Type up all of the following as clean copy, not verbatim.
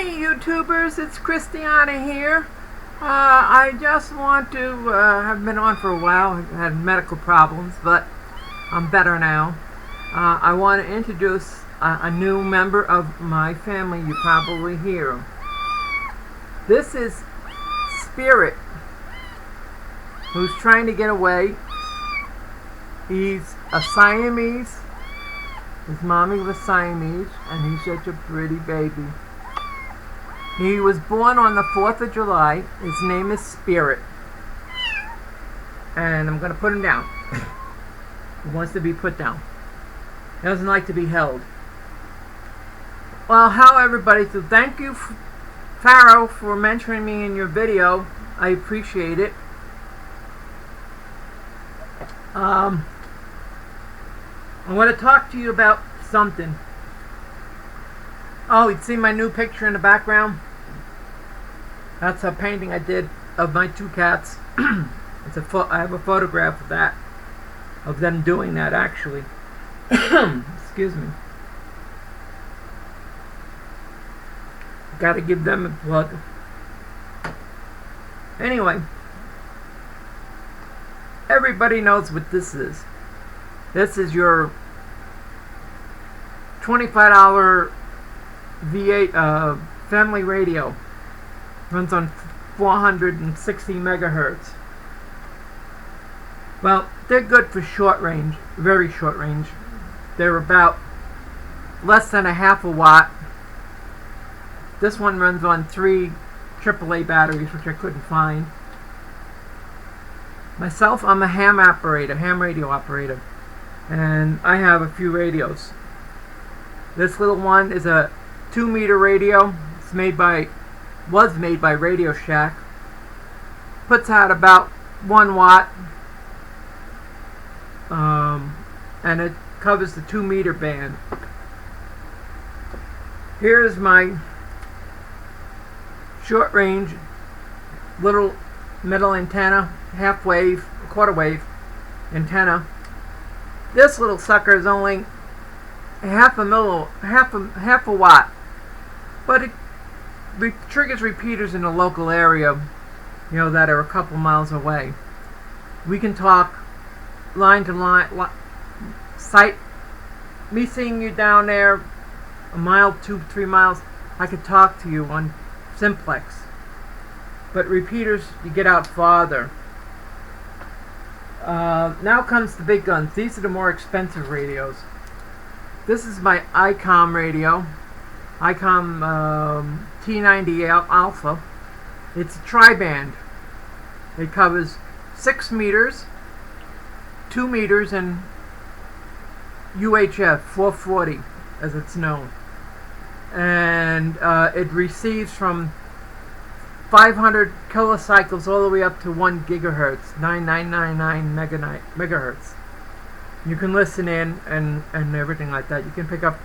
Hey YouTubers, it's Christiana here. I just want to, I've been on for a while, I've had medical problems, but I'm better now. I want to introduce a new member of my family. You probably hear him. This is Spirit, who's trying to get away. He's a Siamese. His mommy was Siamese, and he's such a pretty baby. He was born on the 4th of July. His name is Spirit. And I'm going to put him down. He wants to be put down. He doesn't like to be held. Well, hello everybody. So thank you, Pharaoh, for mentioning me in your video. I appreciate it. I want to talk to you about something. Oh, you'd see my new picture in the background? That's a painting I did of my two cats. I have a photograph of that, of them doing that actually. Excuse me. Gotta give them a plug. Anyway, everybody knows what this is. This is your $25 V8 family radio. Runs on 460 megahertz. Well, they're good for short range, very short range. They're about less than a half a watt. This one runs on 3 AAA batteries, which I couldn't find. Myself, I'm a ham radio operator, and I have a few radios. This little one is a 2-meter radio. It's was made by Radio Shack. Puts out about 1 watt, and it covers the 2-meter band. Here's my short range little metal antenna, half wave, quarter wave antenna. This little sucker is only half a watt, but it triggers repeaters in the local area, you know, that are a couple miles away. We can talk line to line, me seeing you down there a mile, 2-3 miles, I could talk to you on simplex. But repeaters, you get out farther. Now comes the big guns. These are the more expensive radios. This is my ICOM radio, ICOM T90 Alpha. It's a tri-band. It covers 6 meters, 2 meters, and UHF 440, as it's known. And it receives from 500 kilocycles all the way up to 1 gigahertz, 9999 megahertz. You can listen in and everything like that. You can pick up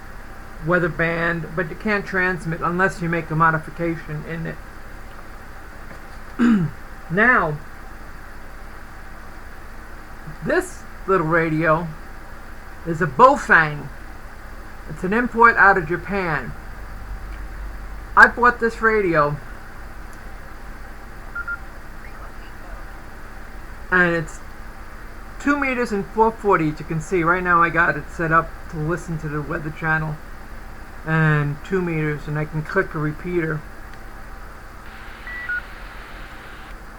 weather band, but you can't transmit unless you make a modification in it. Now, this little radio is a Bofang. It's an import out of Japan. I bought this radio, and it's 2 meters and 440, as you can see. Right now I got it set up to listen to the weather channel, and 2 meters, and I can click a repeater.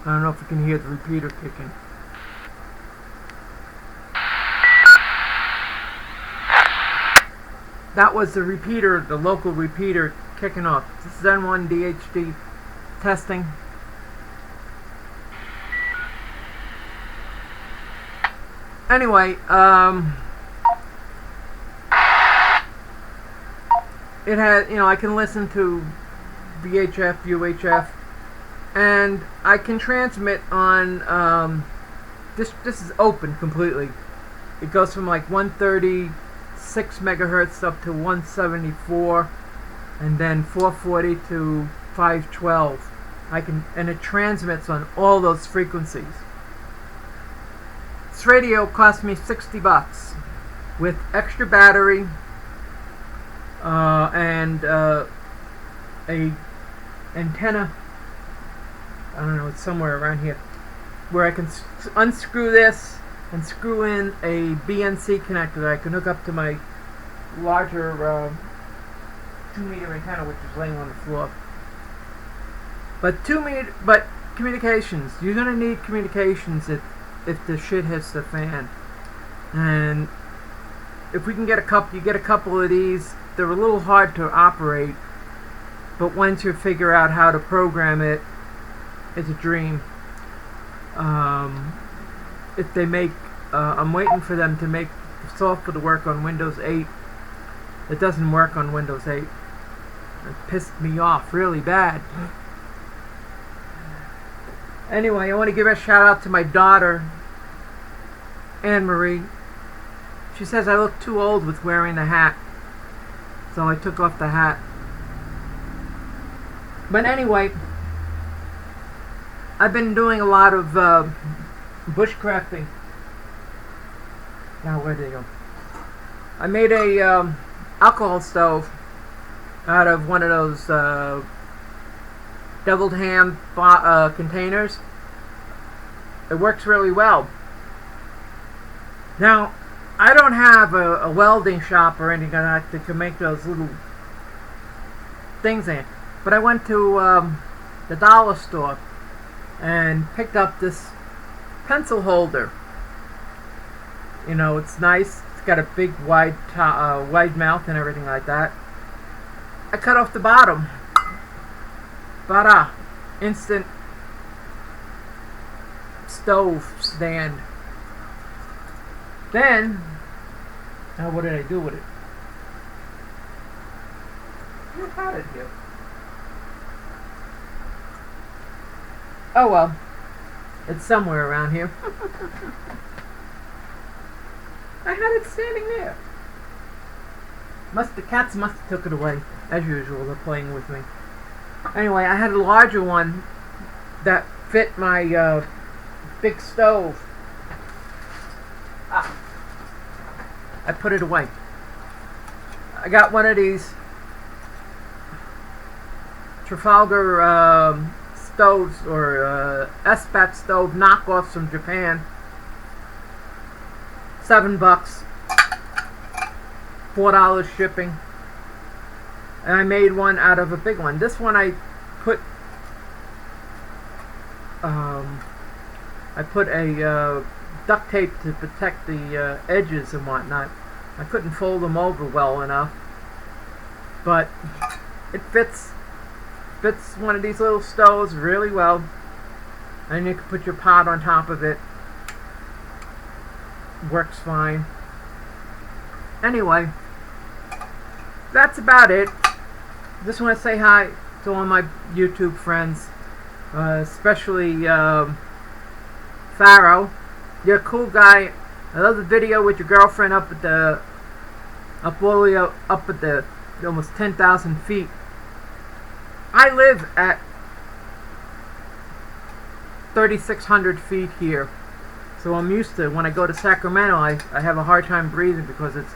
I don't know if you can hear the repeater kicking. That was the repeater, the local repeater kicking off. This is N1 DHD testing. Anyway, it has, I can listen to VHF, UHF, and I can transmit on, this is open completely. It goes from like 136 megahertz up to 174, and then 440 to 512. And it transmits on all those frequencies. This radio cost me $60 with extra battery and a antenna. I don't know, it's somewhere around here, where I can unscrew this and screw in a BNC connector that I can hook up to my larger 2-meter antenna, which is laying on the floor. But communications, you're gonna need communications if the shit hits the fan. And if we can get a couple, you get a couple of these. They're a little hard to operate, but once you figure out how to program it, it's a dream. If they make, I'm waiting for them to make the software to work on Windows 8. It doesn't work on Windows 8. It pissed me off really bad. Anyway, I want to give a shout out to my daughter, Anne-Marie. She says I look too old with wearing the hat, so I took off the hat. But anyway, I've been doing a lot of bushcrafting. Now, where did they go? I made a alcohol stove out of one of those deviled ham containers. It works really well. Now, I don't have a welding shop or anything like that to make those little things in, but I went to the dollar store and picked up this pencil holder. You know, it's nice. It's got a big wide mouth and everything like that. I cut off the bottom. Bada! Instant stove stand. Then, now what did I do with it? What had it here? Oh well, it's somewhere around here. I had it standing there. The cats must have took it away. As usual, they're playing with me. Anyway, I had a larger one that fit my big stove. I put it away. I got one of these Trafalgar stoves, or SPAT stove knockoffs from Japan. $7, $4 shipping. And I made one out of a big one. This one I put a duct tape to protect the edges and whatnot. I couldn't fold them over well enough, but it fits one of these little stoves really well, and you can put your pot on top of it. Works fine. Anyway, that's about it. Just want to say hi to all my YouTube friends, especially Pharaoh. You're a cool guy. I love the video with your girlfriend up at the almost 10,000 feet. I live at 3,600 feet here, so I'm used to, when I go to Sacramento, I have a hard time breathing because it's,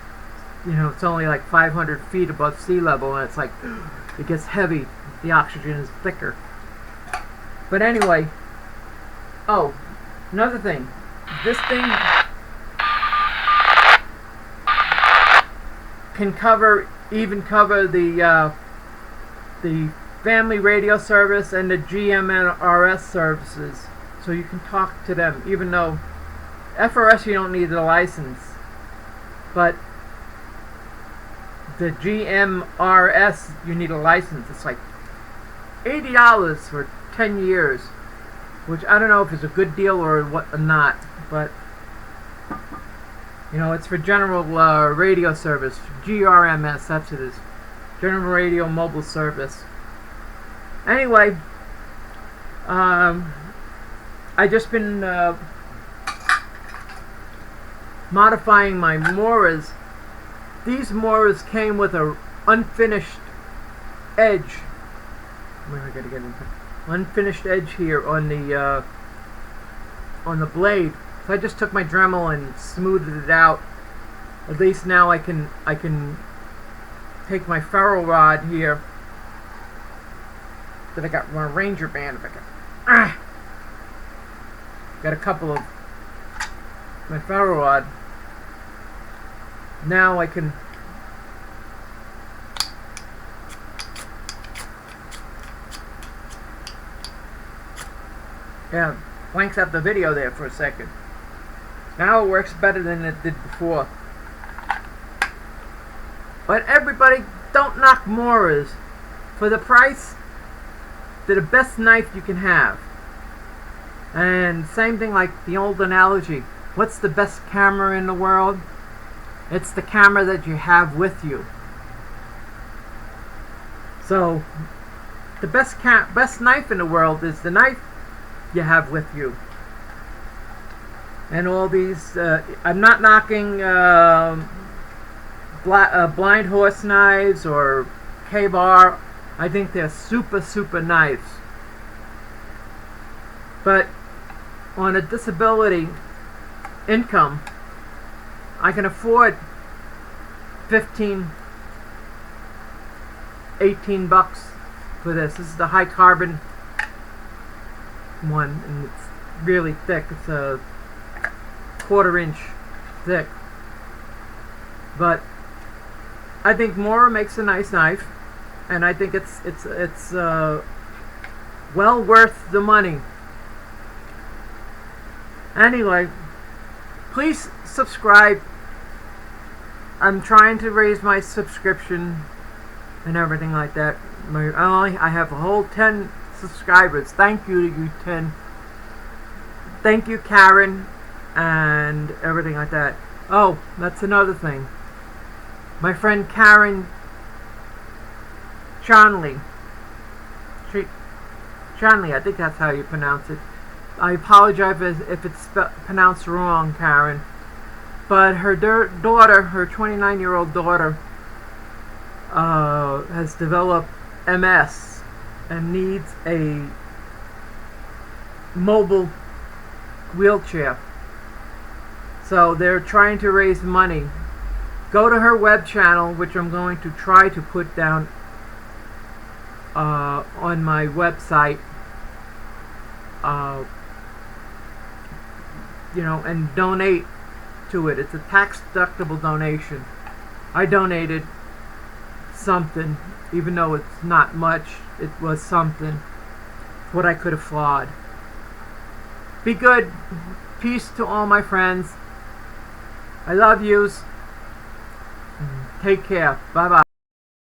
you know, it's only like 500 feet above sea level, and it's like, it gets heavy. The oxygen is thicker. But anyway, oh, another thing. This thing can even cover the family radio service and the GRMS services, so you can talk to them. Even though FRS you don't need a license, but the GRMS you need a license. It's like $80 for 10 years, which I don't know if it's a good deal or what or not, but you know, it's for general radio service, GRMS, that's what it is, General Radio Mobile Service. Anyway, I just been modifying my Moras. These Moras came with a unfinished edge. Where I gotta get into unfinished edge here on the blade. So I just took my Dremel and smoothed it out. At least now I can take my ferro rod here that I got my Ranger band. If I can, got a couple of my ferro rod. Now I can blanks out the video there for a second. Now it works better than it did before. But everybody, don't knock Moras. For the price, they're the best knife you can have. And same thing like the old analogy. What's the best camera in the world? It's the camera that you have with you. So, the best knife in the world is the knife you have with you. And all these, I'm not knocking blind horse knives or K-bar. I think they're super knives. But on a disability income, I can afford 15, 18 bucks for this. This is the high carbon one, and it's really thick. It's a 1/4 inch thick. But I think Mora makes a nice knife, and I think it's well worth the money. Anyway, please subscribe. I'm trying to raise my subscription and everything like that. I have a whole 10 subscribers. Thank you to you 10. Thank you, Karen, and everything like that. Oh, that's another thing. My friend Karen Chakey. Chakey, I think that's how you pronounce it. I apologize if it's pronounced wrong, Karen. But her daughter, her 29-year-old daughter, has developed MS and needs a mobile wheelchair. So they're trying to raise money. Go to her web channel, which I'm going to try to put down on my website. And donate to it. It's a tax-deductible donation. I donated something, even though it's not much. It was something. What I could afford. Be good. Peace to all my friends. I love yous. Take care. Bye-bye.